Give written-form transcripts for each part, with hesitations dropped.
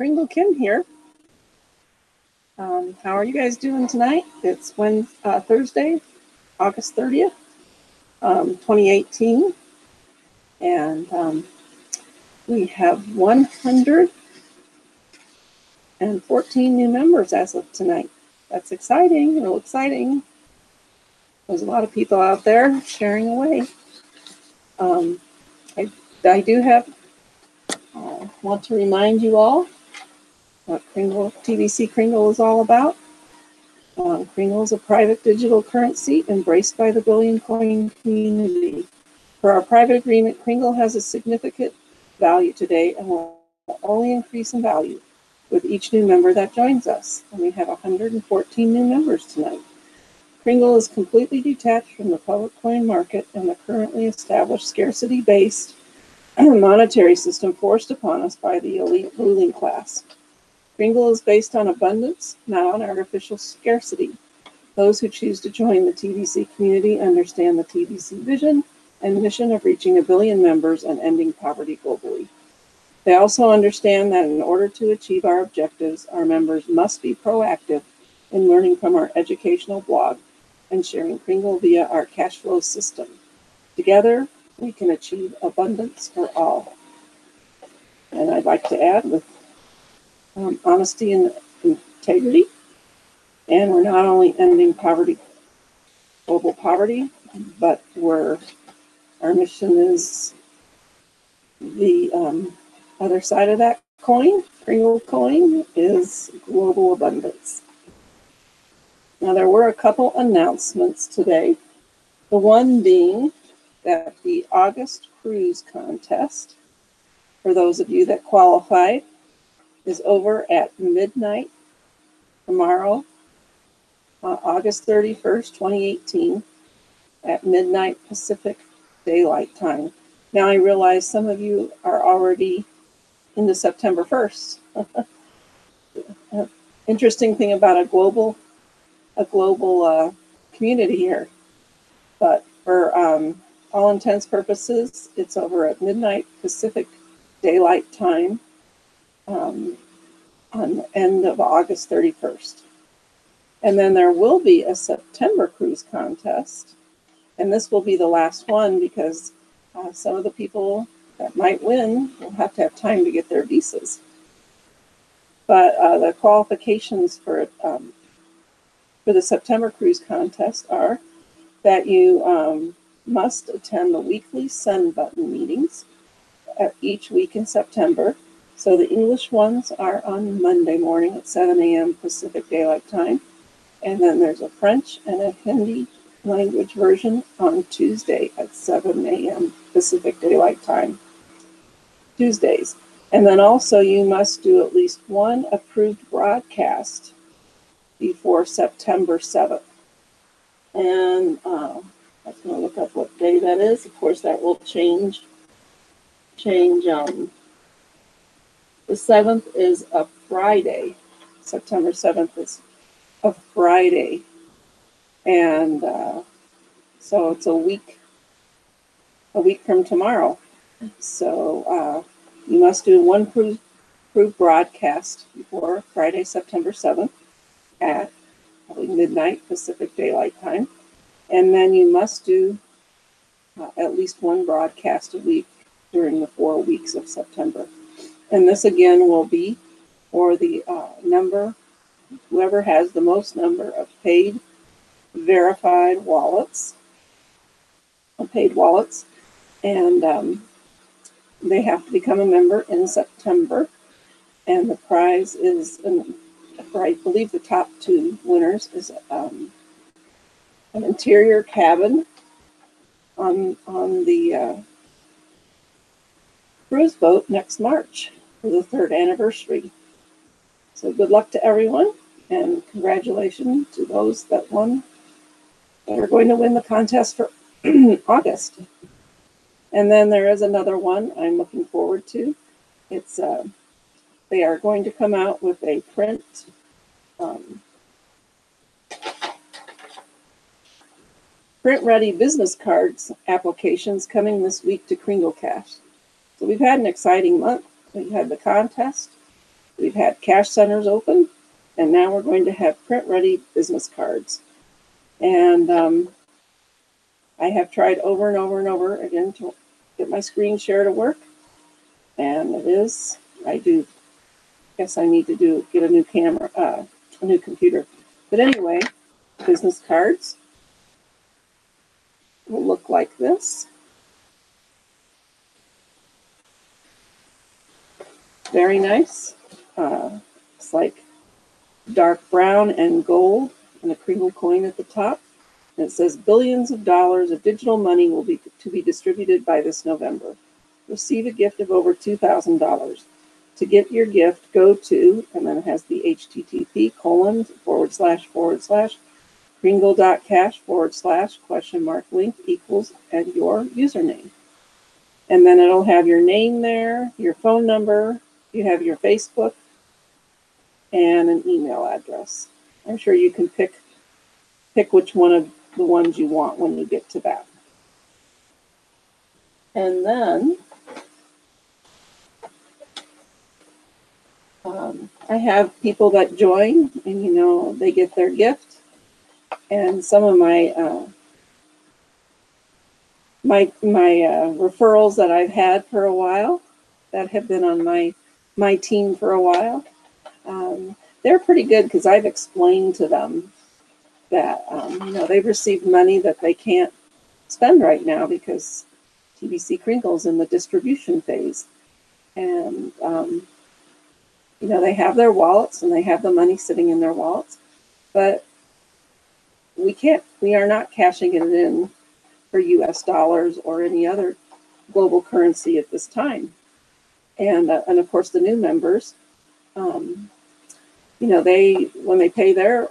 Kringle Kim here. How are you guys doing tonight? It's Thursday, August 30th, 2018. And we have 114 new members as of tonight. That's exciting, real exciting. There's a lot of people out there sharing away. I do have, want to remind you all what TBC Kringle is all about. Kringle is a private digital currency embraced by the billion coin community. For our private agreement, Kringle has a significant value today and will only increase in value with each new member that joins us. And we have 114 new members tonight. Kringle is completely detached from the public coin market and the currently established scarcity-based monetary system forced upon us by the elite ruling class. Kringle is based on abundance, not on artificial scarcity. Those who choose to join the TBC community understand the TBC vision and mission of reaching 1 billion members and ending poverty globally. They also understand that in order to achieve our objectives, our members must be proactive in learning from our educational blog and sharing Kringle via our cash flow system. Together, we can achieve abundance for all. And I'd like to add, with honesty and integrity, and we're not only ending poverty, global poverty, but our mission is the other side of that coin. Kringle coin is global abundance. Now, there were a couple announcements today. The one being that the August cruise contest, for those of you that qualified, is over at midnight tomorrow, August 31st, 2018, at midnight Pacific Daylight Time. Now, I realize some of you are already into September 1st. Interesting thing about a global community here. But for all intents purposes, it's over at midnight Pacific Daylight Time on the end of August 31st. And then there will be a September cruise contest. And this will be the last one because some of the people that might win will have to have time to get their visas. But the qualifications for the September cruise contest are that you must attend the weekly Sun Button meetings each week in September. So the English ones are on Monday morning at 7 a.m. Pacific Daylight Time. And then there's a French and a Hindi language version on Tuesday at 7 a.m. Pacific Daylight Time, Tuesdays. And then also you must do at least one approved broadcast before September 7th. And I was going to look up what day that is. Of course, that will change. The 7th is a Friday. September 7th is a Friday. And so it's a week from tomorrow. So you must do one approved broadcast before Friday, September 7th at probably midnight Pacific Daylight Time. And then you must do at least one broadcast a week during the 4 weeks of September. And this again will be for the whoever has the most number of paid verified wallets, and they have to become a member in September. And the prize is, I believe the top two winners is an interior cabin on the cruise boat next March for the 3rd anniversary. So good luck to everyone, and congratulations to those that won, that are going to win the contest for August. And then there is another one I'm looking forward to. It's they are going to come out with a print-ready business cards applications coming this week to Kringle Cash. So we've had an exciting month. We had the contest. We've had cash centers open, and now we're going to have print-ready business cards. And I have tried over and over and over again to get my screen share to work. And it is, guess I need to get a new camera, a new computer. But anyway, business cards will look like this. Very nice. It's like dark brown and gold and a Kringle coin at the top. And it says billions of dollars of digital money will be to be distributed by this November. Receive a gift of over $2,000. To get your gift, go to, and then it has the http://kringle.cash/link equals and your username. And then it'll have your name there, your phone number, you have your Facebook, and an email address. I'm sure you can pick which one of the ones you want when you get to that. And then I have people that join, and they get their gift. And some of my referrals that I've had for a while, that have been on my team for a while, they're pretty good because I've explained to them that they've received money that they can't spend right now because TBC Kringle's in the distribution phase, and they have their wallets and they have the money sitting in their wallets, but we are not cashing it in for US dollars or any other global currency at this time. And of course the new members, when they pay their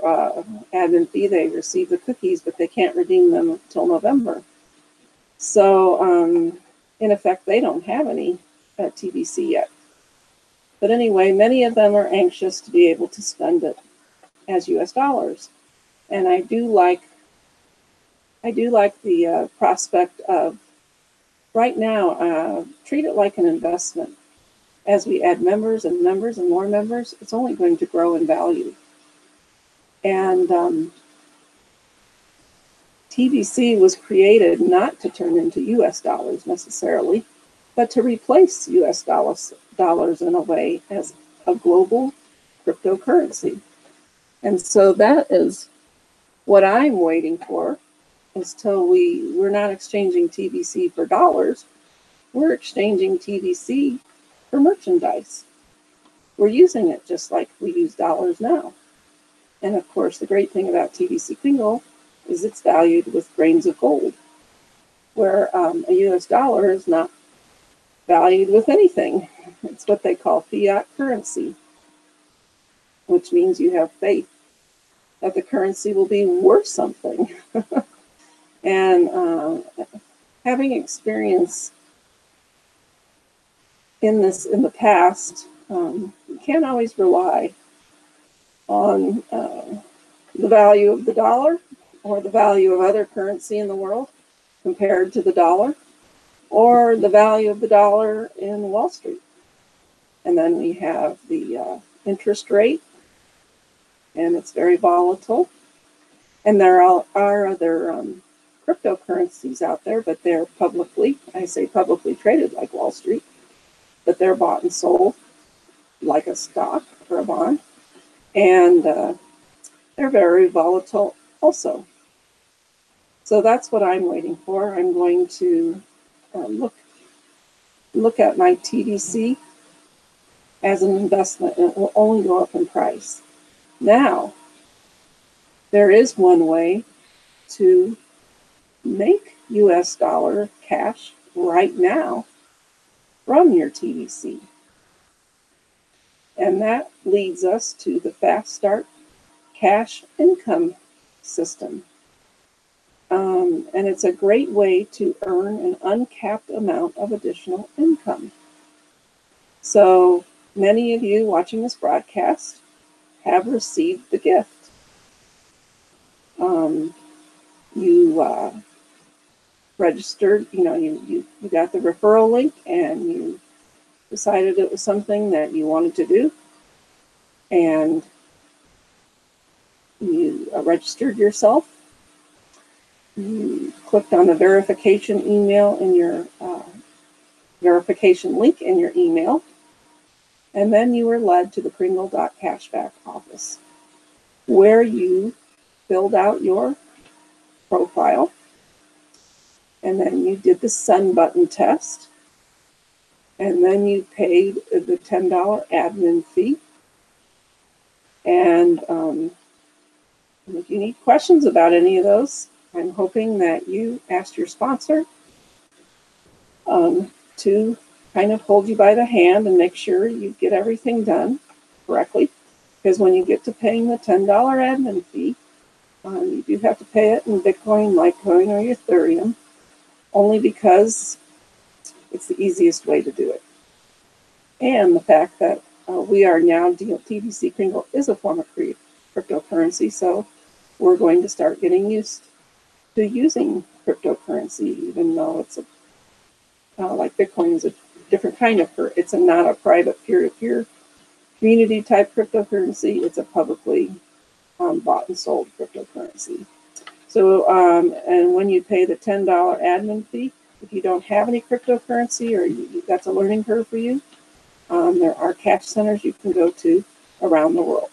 admin fee, they receive the cookies, but they can't redeem them until November. So in effect, they don't have any TBC yet. But anyway, many of them are anxious to be able to spend it as US dollars. And I do like the prospect of, right now, treat it like an investment. As we add members and members and more members, it's only going to grow in value. And TBC was created not to turn into US dollars necessarily, but to replace US dollars in a way as a global cryptocurrency. And so that is what I'm waiting for, until we're not exchanging TBC for dollars. We're exchanging TBC for merchandise. We're using it just like we use dollars now. And of course, the great thing about TBC Kringle is it's valued with grains of gold, where a US dollar is not valued with anything. It's what they call fiat currency, which means you have faith that the currency will be worth something. And having experience in the past, you can't always rely on the value of the dollar or the value of other currency in the world compared to the dollar, or the value of the dollar in Wall Street. And then we have the interest rate, and it's very volatile. And there are other cryptocurrencies out there, but they're publicly traded like Wall Street, but they're bought and sold like a stock or a bond. And they're very volatile also. So that's what I'm waiting for. I'm going to look at my TBC as an investment, and it will only go up in price. Now, there is one way to make US dollar cash right now from your TBC. And that leads us to the Fast Start cash income system. And it's a great way to earn an uncapped amount of additional income. So many of you watching this broadcast have received the gift. You registered, you got the referral link, and you decided it was something that you wanted to do. and you registered yourself. You clicked on the verification email in your verification link in your email, and then you were led to the Kringle.cashback office, where you filled out your profile, and then you did the send button test, and then you paid the $10 admin fee. And if you need questions about any of those, I'm hoping that you asked your sponsor to kind of hold you by the hand and make sure you get everything done correctly. Because when you get to paying the $10 admin fee, you do have to pay it in Bitcoin, Litecoin, or Ethereum, only because it's the easiest way to do it. And the fact that we are now, TBC Kringle is a form of cryptocurrency, so we're going to start getting used to using cryptocurrency, even though it's like Bitcoin is a different kind of it's not a private peer-to-peer community type cryptocurrency. It's a publicly bought and sold cryptocurrency. So, and when you pay the $10 admin fee, if you don't have any cryptocurrency or that's a learning curve for you, there are cash centers you can go to around the world.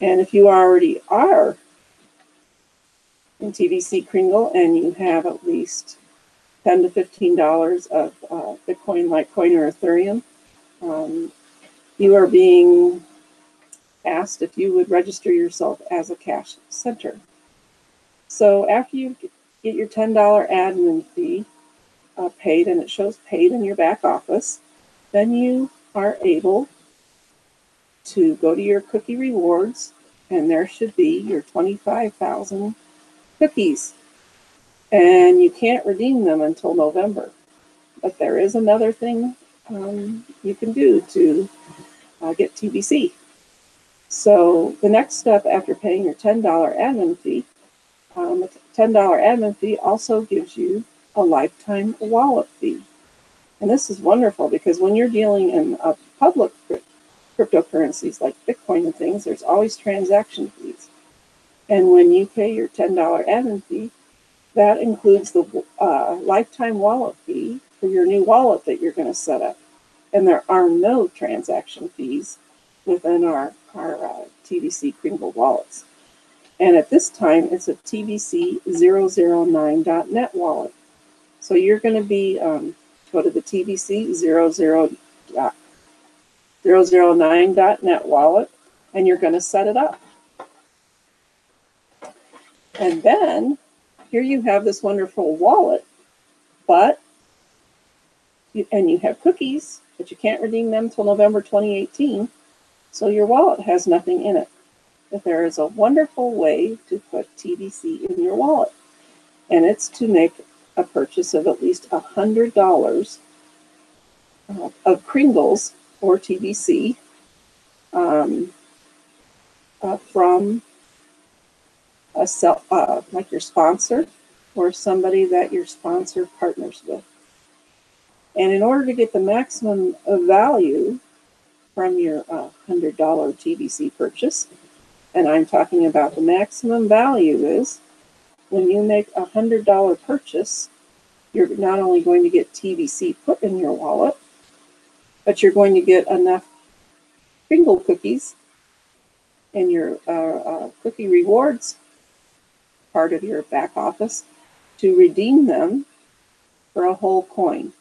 And if you already are in TBC Kringle and you have at least $10 to $15 of Bitcoin, Litecoin, or Ethereum, you are being asked if you would register yourself as a cash center. So after you get your $10 admin fee paid, and it shows paid in your back office, then you are able to go to your cookie rewards, and there should be your 25,000 cookies. And you can't redeem them until November. But there is another thing you can do to get TBC. So the next step after paying your $10 admin fee, the $10 admin fee also gives you a lifetime wallet fee. And this is wonderful because when you're dealing in public cryptocurrencies like Bitcoin and things, there's always transaction fees. And when you pay your $10 admin fee, that includes the lifetime wallet fee for your new wallet that you're going to set up. And there are no transaction fees within our TBC Kringle wallets. And at this time, it's a TBC009.net wallet. So you're going to be, go to the TBC009.net wallet, and you're going to set it up. And then here you have this wonderful wallet, and you have cookies, but you can't redeem them until November 2018. So your wallet has nothing in it. But there is a wonderful way to put TBC in your wallet, and it's to make a purchase of at least $100 of Kringles or TBC from a like your sponsor or somebody that your sponsor partners with. And in order to get the maximum value from your $100 TBC purchase, and I'm talking about the maximum value is when you make a $100 purchase, you're not only going to get TBC put in your wallet, but you're going to get enough Kringle cookies in your cookie rewards part of your back office to redeem them for a whole coin.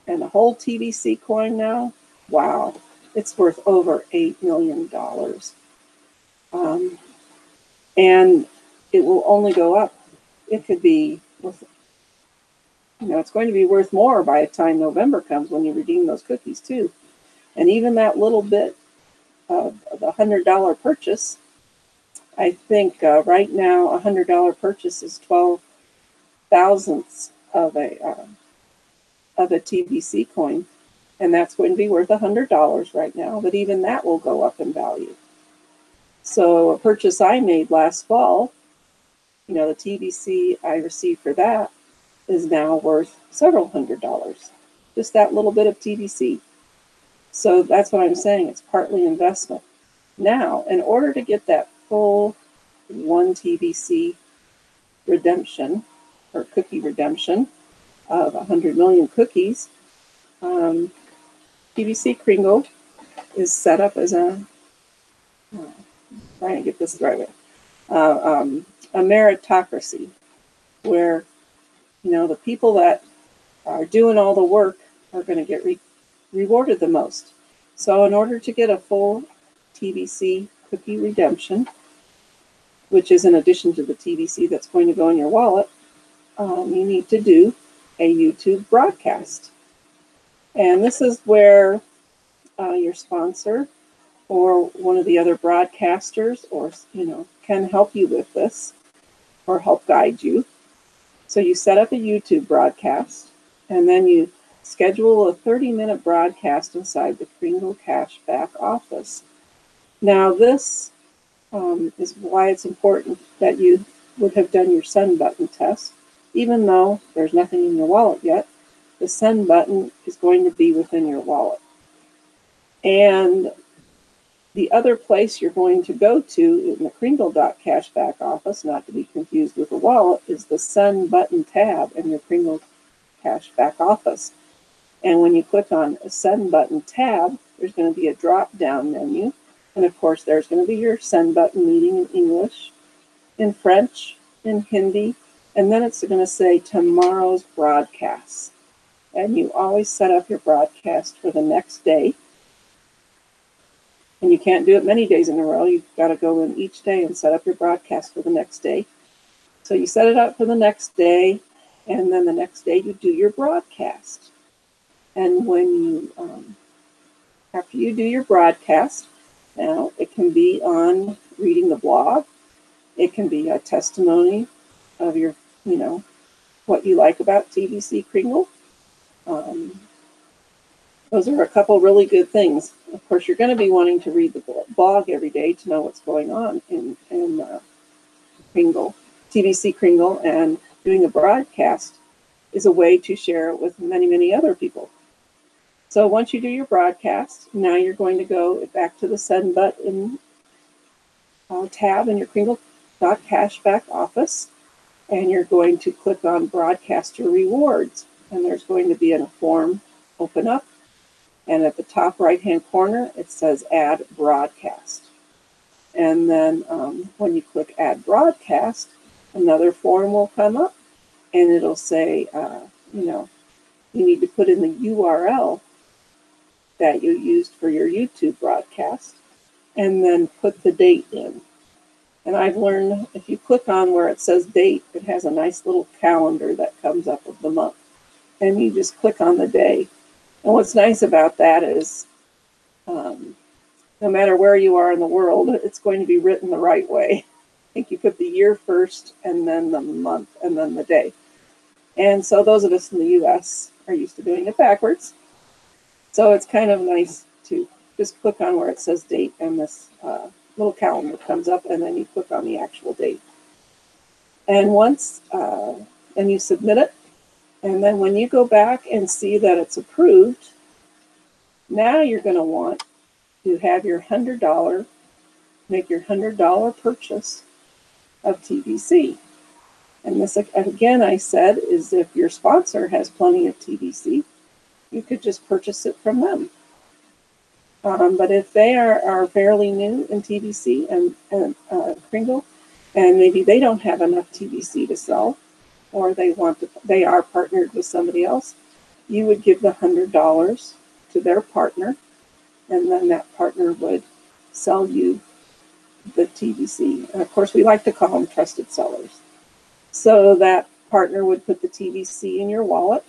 And a whole TBC coin now, wow, it's worth over $8 million. And it will only go up. It could be, it's going to be worth more by the time November comes when you redeem those cookies too. And even that little bit of the $100 purchase, I think right now a $100 purchase is 12 thousandths of a TBC coin, and that's going to be worth $100 right now. But even that will go up in value. So a purchase I made last fall, the TBC I received for that is now worth several $100s. Just that little bit of TBC. So that's what I'm saying. It's partly investment. Now, in order to get that full 1 TBC redemption or cookie redemption of 100 million cookies, TBC Kringle is set up as a, trying to get this the right way, a meritocracy where, you know, the people that are doing all the work are going to get rewarded the most. So in order to get a full TBC cookie redemption, which is in addition to the TBC that's going to go in your wallet, you need to do a YouTube broadcast. And this is where your sponsor or one of the other broadcasters, or can help you with this or help guide you. So you set up a YouTube broadcast, and then you schedule a 30-minute broadcast inside the Kringle Cash back office. Now this is why it's important that you would have done your send button test. Even though there's nothing in your wallet yet, the send button is going to be within your wallet. And the other place you're going to go to in the Kringle.cash back office, not to be confused with a wallet, is the send button tab in your Kringle Cash back office. And when you click on a send button tab, there's going to be a drop down menu. And of course, there's going to be your send button meeting in English, in French, in Hindi, and then it's going to say tomorrow's broadcast. And you always set up your broadcast for the next day. And you can't do it many days in a row. You've got to go in each day and set up your broadcast for the next day. So you set it up for the next day, and then the next day you do your broadcast. And when you, after you do your broadcast, now it can be on reading the blog. It can be a testimony of your, what you like about TBC Kringle. Those are a couple really good things. Of course, you're going to be wanting to read the blog every day to know what's going on in Kringle, TBC Kringle, and doing a broadcast is a way to share it with many, many other people. So once you do your broadcast, now you're going to go back to the send button tab in your Kringle.cash back office, and you're going to click on broadcaster rewards, and there's going to be a form open up. And at the top right-hand corner, it says Add Broadcast. And then when you click Add Broadcast, another form will come up, and it'll say, you need to put in the URL that you used for your YouTube broadcast, and then put the date in. And I've learned if you click on where it says date, it has a nice little calendar that comes up of the month. And you just click on the day. And what's nice about that is no matter where you are in the world, it's going to be written the right way. I think you put the year first, and then the month, and then the day. And so those of us in the US are used to doing it backwards. So it's kind of nice to just click on where it says date, and this little calendar comes up, and then you click on the actual date. And once, and you submit it, and then when you go back and see that it's approved, now you're going to want to have your $100, make your $100 purchase of TBC. And this, again, I said, is if your sponsor has plenty of TBC, you could just purchase it from them. But if they are fairly new in TBC and Kringle, and maybe they don't have enough TBC to sell, or they are partnered with somebody else, you would give the $100 to their partner, and then that partner would sell you the TBC. And of course, we like to call them trusted sellers. So that partner would put the TBC in your wallet,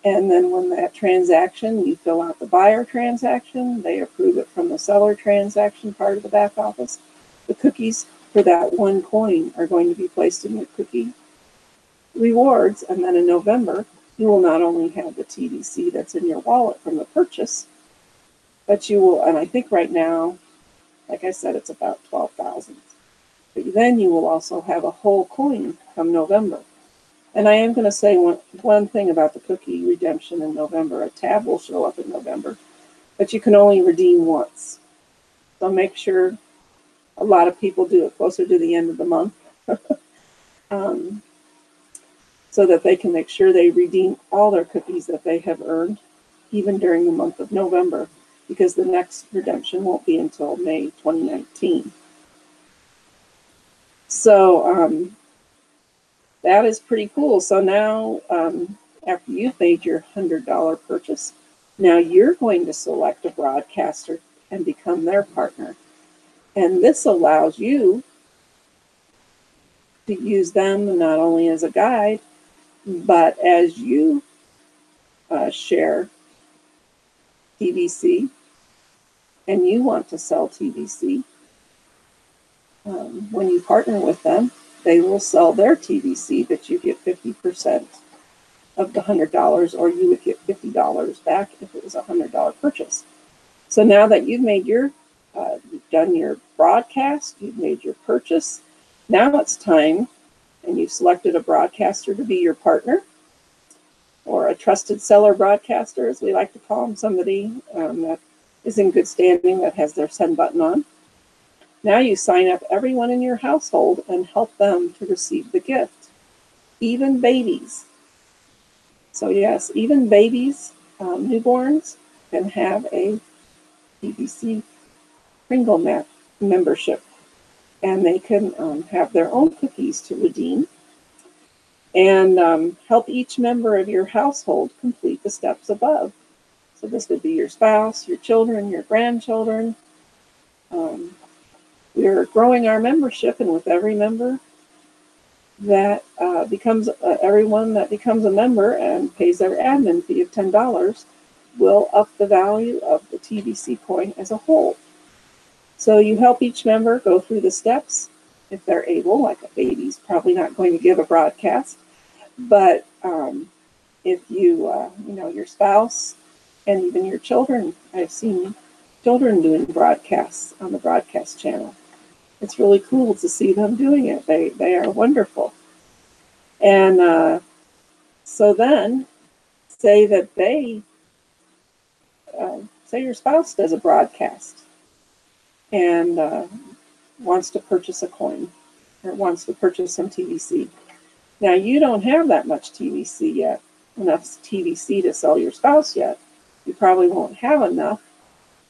and then when that transaction, you fill out the buyer transaction, they approve it from the seller transaction part of the back office. The cookies for that one coin are going to be placed in your cookie rewards, and then in November, you will not only have the TBC that's in your wallet from the purchase, but you will, and I think right now, like I said, it's about 12,000. But then you will also have a whole coin come November. And I am going to say one thing about the cookie redemption in November. A tab will show up in November. but you can only redeem once. So make sure, a lot of people do it closer to the end of the month, so that they can make sure they redeem all their cookies that they have earned, even during the month of November, because the next redemption won't be until May 2019. So that is pretty cool. So now, after you've made your $100 purchase, now you're going to select a broadcaster and become their partner. And this allows you to use them not only as a guide, but as you share TVC and you want to sell TVC, when you partner with them, they will sell their TVC, but you get 50% of the $100, or you would get $50 back if it was a $100 purchase. So now that you've made your, you've done your broadcast, you've made your purchase, now it's time, and you've selected a broadcaster to be your partner, or a trusted seller broadcaster, as we like to call them, somebody that is in good standing, that has their send button on. Now you sign up everyone in your household and help them to receive the gift, even babies. So yes, even babies, newborns, can have a TVC Kringle membership, and they can have their own cookies to redeem, and help each member of your household complete the steps above. So this would be your spouse, your children, your grandchildren. We're growing our membership, and with every member that becomes, everyone that becomes a member and pays their admin fee of $10 will up the value of the TVC coin as a whole. So you help each member go through the steps if they're able. Like a baby's probably not going to give a broadcast, but if you, you know, your spouse and even your children, I've seen children doing broadcasts on the broadcast channel. It's really cool to see them doing it. They are wonderful. And so then, say that they, say your spouse does a broadcast and wants to purchase a coin or wants to purchase some TVC. Now you don't have that much TVC yet, enough TVC to sell your spouse yet. You probably won't have enough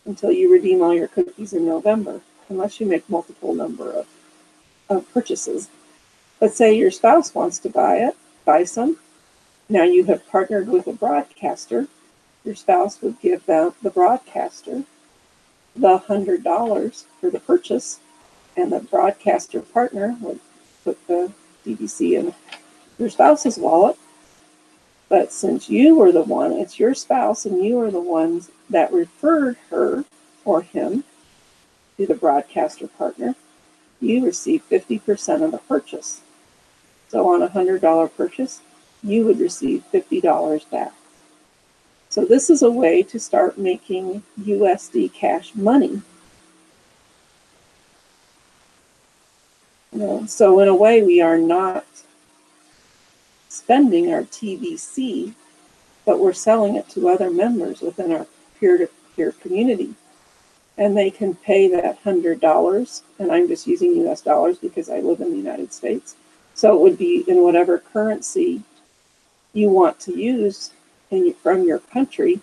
until you redeem all your cookies in November, unless you make multiple number of purchases. But say your spouse wants to buy some. Now you have partnered with a broadcaster. Your spouse would give the broadcaster the $100 for the purchase, and the broadcaster partner would put the TVC in your spouse's wallet. But since you were the one, it's your spouse, and you are the ones that referred her or him to the broadcaster partner, you receive 50% of the purchase. So on a $100 purchase, you would receive $50 back. So this is a way to start making USD cash money. You know, so in a way, we are not spending our TVC, but we're selling it to other members within our peer-to-peer community. And they can pay that $100, and I'm just using US dollars because I live in the United States. So it would be in whatever currency you want to use from your country,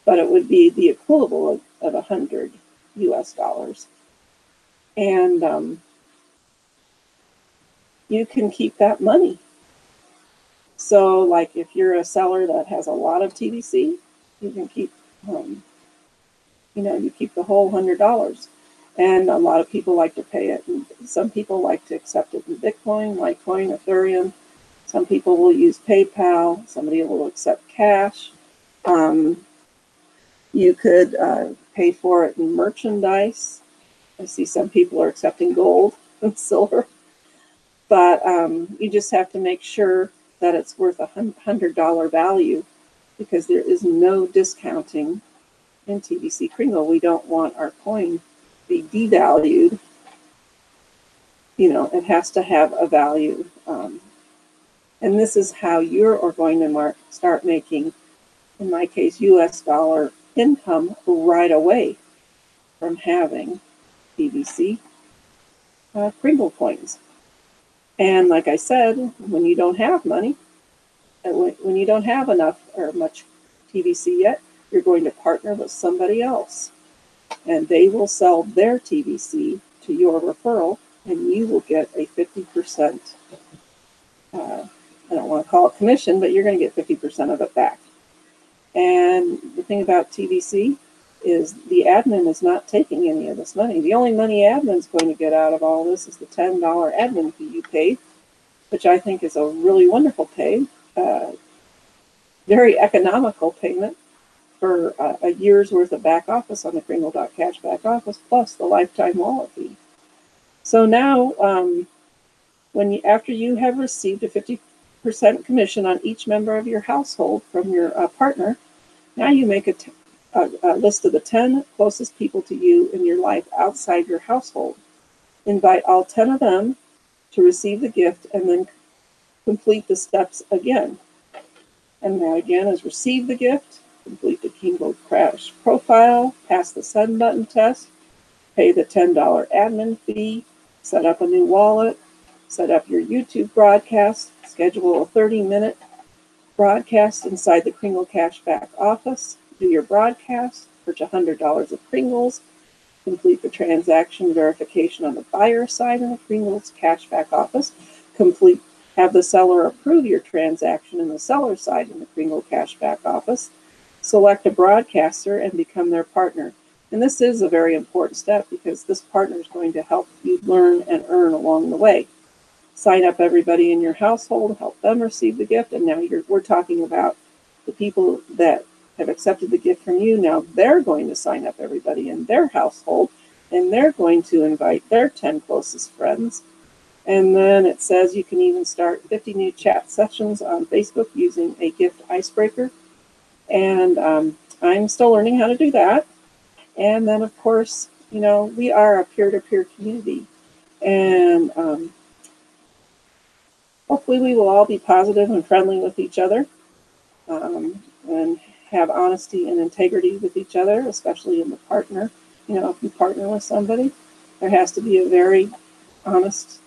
but it would be the equivalent of 100 US dollars. And you can keep that money. So like if you're a seller that has a lot of TVC, you can keep, you know, you keep the whole $100. And a lot of people like to pay it. And some people like to accept it in Bitcoin, Litecoin, Ethereum. Some people will use PayPal. Somebody will accept cash. You could pay for it in merchandise. I see some people are accepting gold and silver. But you just have to make sure that it's worth a $100 value, because there is no discounting in TVC Kringle. We don't want our coin to be devalued. You know, it has to have a value. And this is how you're going to start making, in my case, US dollar income right away from having TBC Kringle coins. And like I said, when you don't have money, when you don't have enough or much TBC yet, you're going to partner with somebody else, and they will sell their TBC to your referral, and you will get a 50%, I don't want to call it commission, but you're going to get 50% of it back. And the thing about TBC is the admin is not taking any of this money. The only money admin's going to get out of all this is the $10 admin fee you paid, which I think is a really wonderful pay, very economical payment for a year's worth of back office on the Kringle.cash back office, plus the lifetime wallet fee. So now, after you have received a 50% commission on each member of your household from your partner, now you make a list of the 10 closest people to you in your life outside your household. Invite all 10 of them to receive the gift, and then complete the steps again. And that again is receive the gift, complete the Kringle Crash profile, pass the send button test, pay the $10 admin fee, set up a new wallet, set up your YouTube broadcast, schedule a 30-minute broadcast inside the Kringle Cash back office, do your broadcast, purchase $100 of Kringles, complete the transaction verification on the buyer side in the Kringle's Cash back office, have the seller approve your transaction in the seller side in the Kringle Cash back office, select a broadcaster and become their partner. And this is a very important step because this partner is going to help you learn and earn along the way. Sign up everybody in your household, help them receive the gift, and now we're talking about the people that have accepted the gift from you. Now they're going to sign up everybody in their household, and they're going to invite their 10 closest friends. And then it says you can even start 50 new chat sessions on Facebook using a gift icebreaker. And I'm still learning how to do that. And then, of course, we are a peer-to-peer community. And hopefully we will all be positive and friendly with each other, and have honesty and integrity with each other, especially in the partner. If you partner with somebody, there has to be a very honest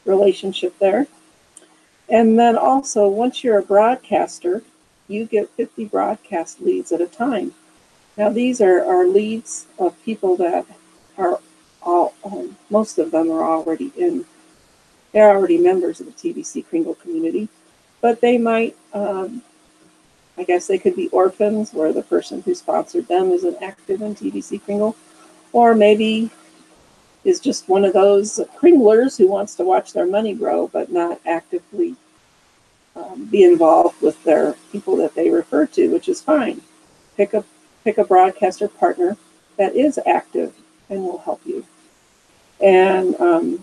relationship there. And then also, once you're a broadcaster, you get 50 broadcast leads at a time. Now these are leads of people that are most of them are already they're already members of the TBC Kringle community, but they might, I guess they could be orphans where the person who sponsored them isn't active in TBC Kringle, or maybe is just one of those Kringlers who wants to watch their money grow but not actively be involved with their people that they refer to, which is fine. Pick a broadcaster partner that is active and will help you. And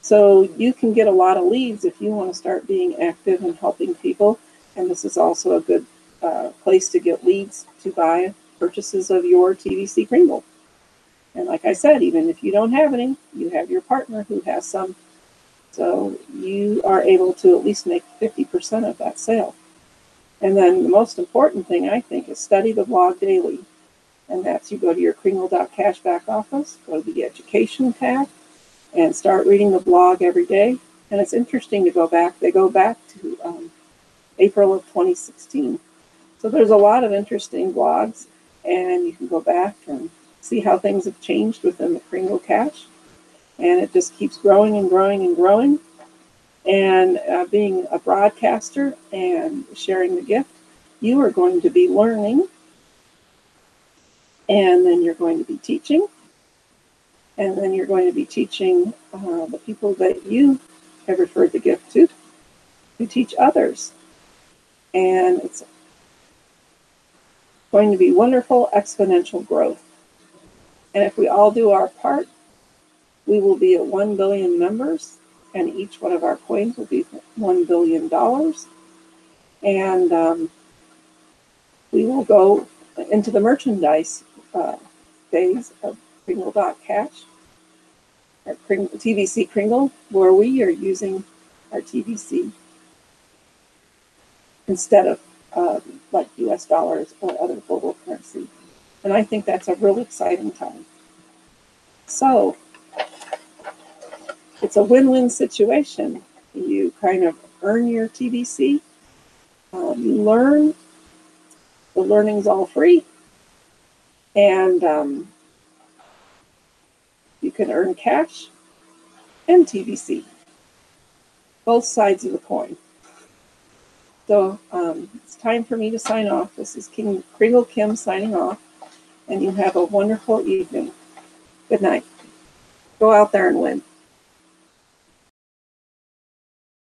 so you can get a lot of leads if you want to start being active and helping people. And this is also a good place to get leads to buy purchases of your TBC Kringle. And like I said, even if you don't have any, you have your partner who has some. So you are able to at least make 50% of that sale. And then the most important thing, I think, is study the blog daily. And that's you go to your Kringle.cash back office, go to the education tab, and start reading the blog every day. And it's interesting to go back. They go back to April of 2016. So there's a lot of interesting blogs, and you can go back and see how things have changed within the Kringle Cash. And it just keeps growing and growing and growing. And being a broadcaster and sharing the gift, you are going to be learning, and then you're going to be teaching, and then you're going to be teaching the people that you have referred the gift to teach others. And it's going to be wonderful exponential growth. And if we all do our part, we will be at 1 billion members, and each one of our coins will be $1 billion. And we will go into the merchandise phase of Kringle.cash, or TBC Kringle, where we are using our TBC instead of like US dollars or other global currency. And I think that's a really exciting time. So it's a win-win situation. You kind of earn your TBC, you learn, the learning's all free, and you can earn cash and TBC, both sides of the coin. So it's time for me to sign off. This is Kringle Kim signing off, and you have a wonderful evening. Good night. Go out there and win.